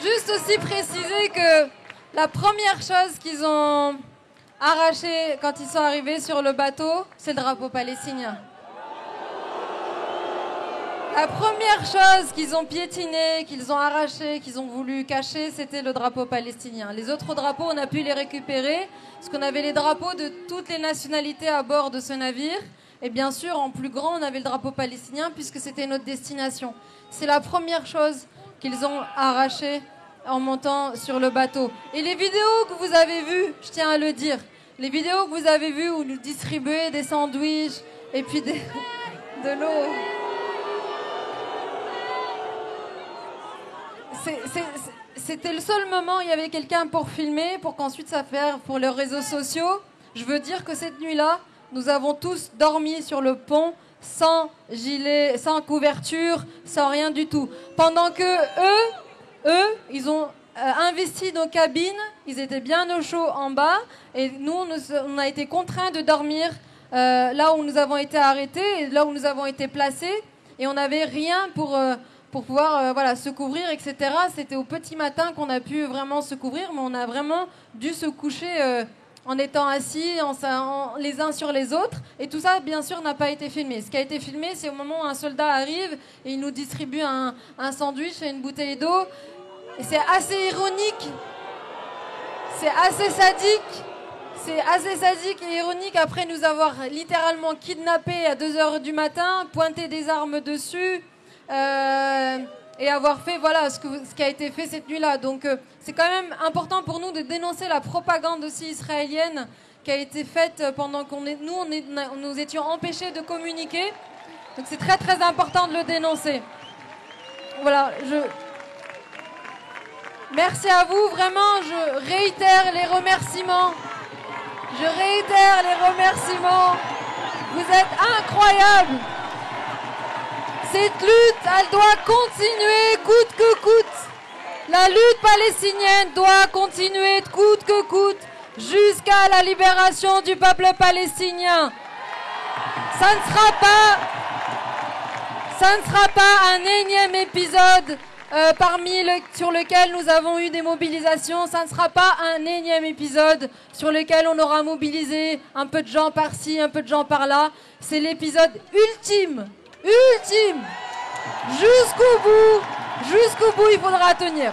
juste aussi préciser que la première chose qu'ils ont arrachée quand ils sont arrivés sur le bateau, c'est le drapeau palestinien. La première chose qu'ils ont piétiné, qu'ils ont arraché, qu'ils ont voulu cacher, c'était le drapeau palestinien. Les autres drapeaux, on a pu les récupérer, parce qu'on avait les drapeaux de toutes les nationalités à bord de ce navire. Et bien sûr, en plus grand, on avait le drapeau palestinien, puisque c'était notre destination. C'est la première chose qu'ils ont arrachée en montant sur le bateau. Et les vidéos que vous avez vues, je tiens à le dire, les vidéos que vous avez vues où nous distribuaient des sandwichs et puis de l'eau... C'était le seul moment où il y avait quelqu'un pour filmer, pour qu'ensuite ça fasse pour les réseaux sociaux. Je veux dire que cette nuit-là, nous avons tous dormi sur le pont, sans gilet, sans couverture, sans rien du tout. Pendant que eux, ils ont investi nos cabines, ils étaient bien au chaud en bas, et nous, on a été contraints de dormir là où nous avons été arrêtés, et là où nous avons été placés, et on n'avait rien pour pouvoir se couvrir, etc. C'était au petit matin qu'on a pu vraiment se couvrir, mais on a vraiment dû se coucher en étant assis les uns sur les autres. Et tout ça, bien sûr, n'a pas été filmé. Ce qui a été filmé, c'est au moment où un soldat arrive et il nous distribue un sandwich et une bouteille d'eau. Et c'est assez ironique, c'est assez sadique. C'est assez sadique et ironique après nous avoir littéralement kidnappés à 2h du matin, pointé des armes dessus, et avoir fait ce qui a été fait cette nuit-là. Donc c'est quand même important pour nous de dénoncer la propagande aussi israélienne qui a été faite pendant nous étions empêchés de communiquer. Donc c'est très très important de le dénoncer. Voilà, merci à vous, vraiment, je réitère les remerciements. Vous êtes incroyables. Cette lutte, elle doit continuer coûte que coûte. La lutte palestinienne doit continuer coûte que coûte jusqu'à la libération du peuple palestinien. Ça ne sera pas un énième épisode sur lequel nous avons eu des mobilisations. Ça ne sera pas un énième épisode sur lequel on aura mobilisé un peu de gens par-ci, un peu de gens par-là. C'est l'épisode ultime. Jusqu'au bout, il faudra tenir.